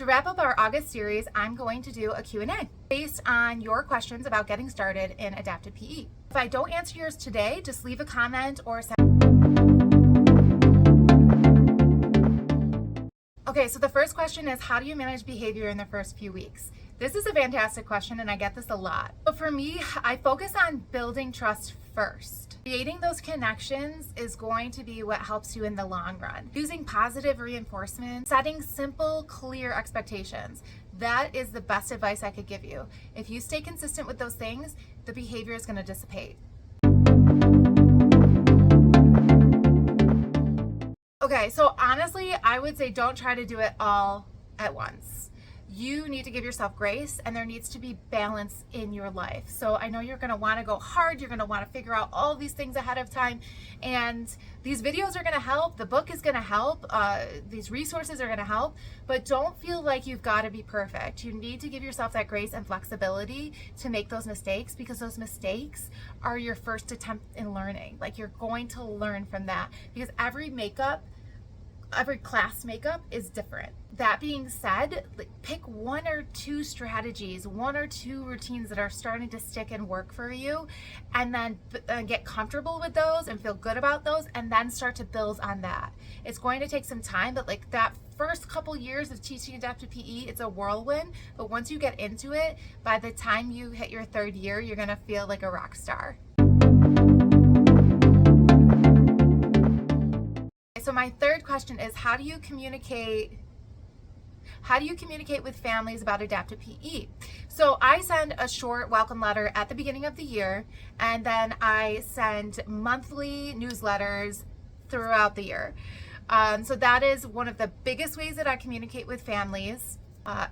wrap up our August series, I'm going to do a Q&A based on your questions about getting started in Adapted PE. If I don't answer yours today, just leave a comment or send. Okay, so the first question is, how do you manage behavior in the first few weeks? This is a fantastic question and I get this a lot. But for me, I focus on building trust first. Creating those connections is going to be what helps you in the long run. Using positive reinforcement, setting simple, clear expectations. That is the best advice I could give you. If you stay consistent with those things, the behavior is going to dissipate. Okay, so honestly, I would say don't try to do it all at once. You need to give yourself grace, and there needs to be balance in your life. So I know you're going to want to go hard. You're going to want to figure out all these things ahead of time. And these videos are going to help. The book is going to help. These resources are going to help. But don't feel like you've got to be perfect. You need to give yourself that grace and flexibility to make those mistakes, because those mistakes are your first attempt in learning. Like, you're going to learn from that, because every class makeup is different. That being said, pick one or two strategies, one or two routines that are starting to stick and work for you, and then get comfortable with those and feel good about those, and then start to build on that. It's going to take some time, but like that first couple years of teaching Adapted PE, it's a whirlwind, but once you get into it, by the time you hit your third year, you're gonna feel like a rock star. So my third question is, how do you communicate with families about Adapted PE? So I send a short welcome letter at the beginning of the year, and then I send monthly newsletters throughout the year. So that is one of the biggest ways that I communicate with families.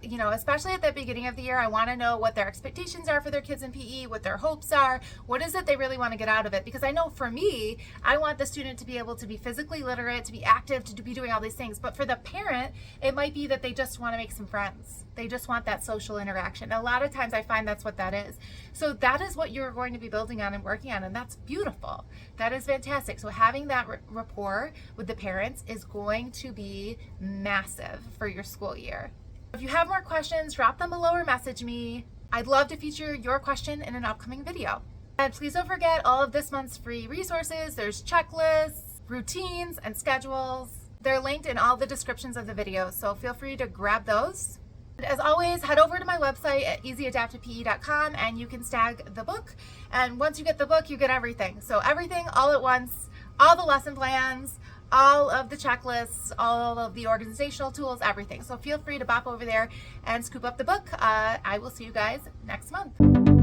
Especially at the beginning of the year, I want to know what their expectations are for their kids in PE, what their hopes are, what is it they really want to get out of it. Because I know for me, I want the student to be able to be physically literate, to be active, to be doing all these things. But for the parent, it might be that they just want to make some friends. They just want that social interaction. A lot of times I find that's what that is. So that is what you're going to be building on and working on, and that's beautiful. That is fantastic. So having that rapport with the parents is going to be massive for your school year. If you have more questions, drop them below or message me. I'd love to feature your question in an upcoming video. And please don't forget all of this month's free resources. There's checklists, routines, and schedules. They're linked in all the descriptions of the video, so feel free to grab those. And as always, head over to my website at easyadaptedpe.com and you can snag the book. And once you get the book, you get everything. So everything all at once, all the lesson plans, all of the checklists, all of the organizational tools, everything. So feel free to bop over there and scoop up the book. I will see you guys next month.